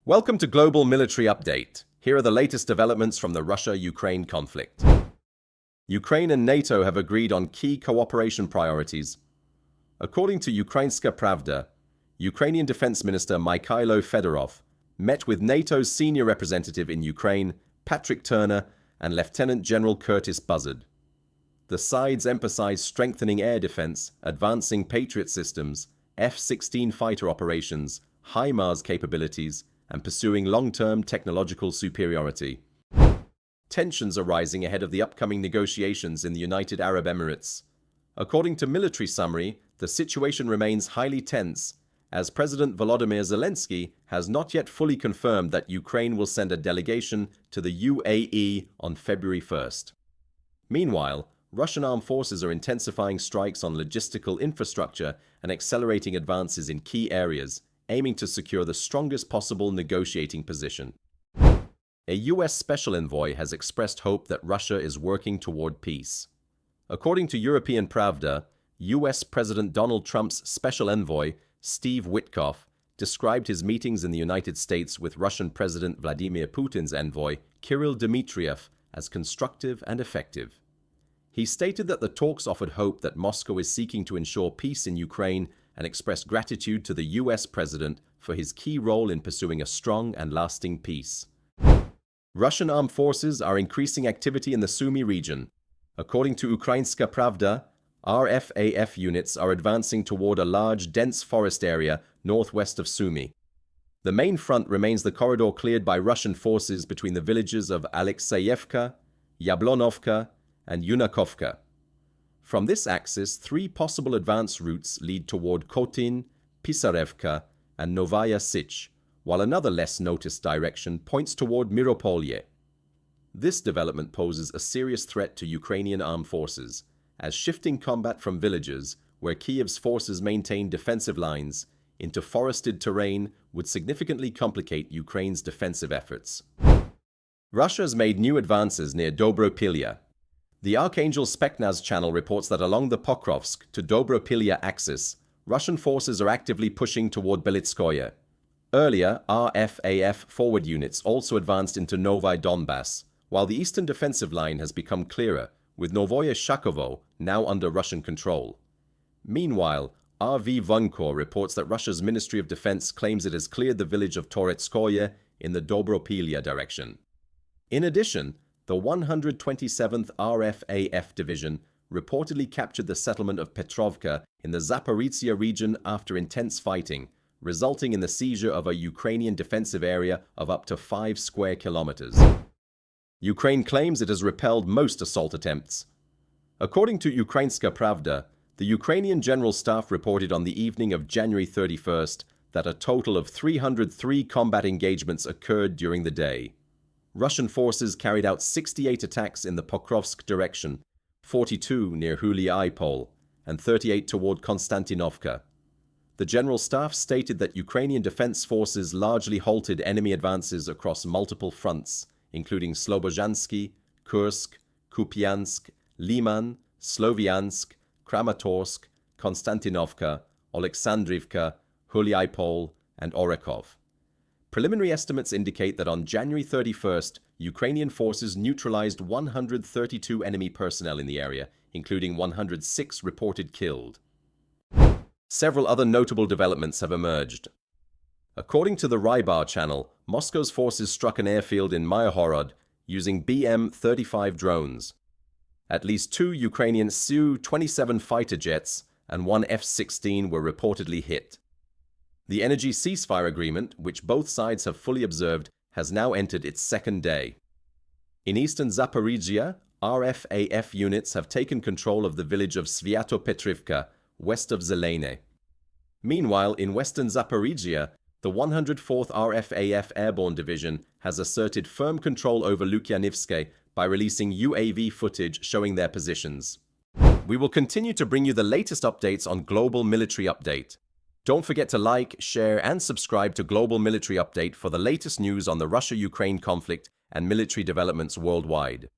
Welcome to Global Military Update. Here are the latest developments from the Russia-Ukraine conflict. Ukraine and NATO have agreed on key cooperation priorities. According to Ukrainska Pravda, Ukrainian Defense Minister Mikhailo Fedorov met with NATO's senior representative in Ukraine, Patrick, and Lieutenant General Curtis Buzzard. The sides emphasized strengthening air defense, advancing Patriot systems, F-16 fighter operations, HIMARS capabilities, and pursuing long-term technological superiority. Tensions are rising ahead of the upcoming negotiations in the United Arab Emirates. According to military summary, the situation remains highly tense, as President Volodymyr Zelensky has not yet fully confirmed that Ukraine will send a delegation to the UAE on February 1st. Meanwhile, Russian armed forces are intensifying strikes on logistical infrastructure and accelerating advances in key areas, aiming to secure the strongest possible negotiating position. A U.S. special envoy has expressed hope that Russia is working toward peace. According to European Pravda, U.S. President Donald Trump's special envoy, Steve Witkoff, described his meetings in the United States with Russian President Vladimir Putin's envoy, Kirill Dmitriev, as constructive and effective. He stated that the talks offered hope that Moscow is seeking to ensure peace in Ukraine and expressed gratitude to the U.S. president for his key role in pursuing a strong and lasting peace. Russian armed forces are increasing activity in the Sumy region. According to Ukrainska Pravda, RFAF units are advancing toward a large, dense forest area northwest of Sumy. The main front remains the corridor cleared by Russian forces between the villages of Alexeyevka, Yablonovka, and Yunakovka. From this axis, three possible advance routes lead toward Kotin, Pisarevka, and Novaya Sich, while another less noticed direction points toward Miropolye. This development poses a serious threat to Ukrainian armed forces, as shifting combat from villages, where Kiev's forces maintain defensive lines, into forested terrain would significantly complicate Ukraine's defensive efforts. Russia has made new advances near Dobropillya. The Archangel Spetsnaz channel reports that along the Pokrovsk to Dobropillya axis, Russian forces are actively pushing toward Belitskoye. Earlier, RFAF forward units also advanced into Novy Donbass, while the eastern defensive line has become clearer, with Novoye Shakovo now under Russian control. Meanwhile, RV Voenko reports that Russia's Ministry of Defense claims it has cleared the village of Toretskoye in the Dobropillya direction. In addition, the 127th RFAF Division reportedly captured the settlement of Petrovka in the Zaporizhia region after intense fighting, resulting in the seizure of a Ukrainian defensive area of up to 5 square kilometers. Ukraine claims it has repelled most assault attempts. According to Ukrainska Pravda, the Ukrainian General Staff reported on the evening of January 31st that a total of 303 combat engagements occurred during the day. Russian forces carried out 68 attacks in the Pokrovsk direction, 42 near Huliaipol, and 38 toward Konstantinovka. The General Staff stated that Ukrainian defense forces largely halted enemy advances across multiple fronts, including Slobozhansky, Kursk, Kupiansk, Liman, Sloviansk, Kramatorsk, Konstantinovka, Oleksandrivka, Huliaipol, and Orekov. Preliminary estimates indicate that on January 31st, Ukrainian forces neutralized 132 enemy personnel in the area, including 106 reported killed. Several other notable developments have emerged. According to the Rybar channel, Moscow's forces struck an airfield in Myrhorod using BM-35 drones. At least 2 Ukrainian Su-27 fighter jets and 1 F-16 were reportedly hit. The energy ceasefire agreement, which both sides have fully observed, has now entered its second day. In eastern Zaporizhia, RFAF units have taken control of the village of Sviatopetrivka, west of Zelene. Meanwhile, in western Zaporizhia, the 104th RFAF Airborne Division has asserted firm control over Lukyanivske by releasing UAV footage showing their positions. We will continue to bring you the latest updates on Global Military Update. Don't forget to like, share, and subscribe to Global Military Update for the latest news on the Russia-Ukraine conflict and military developments worldwide.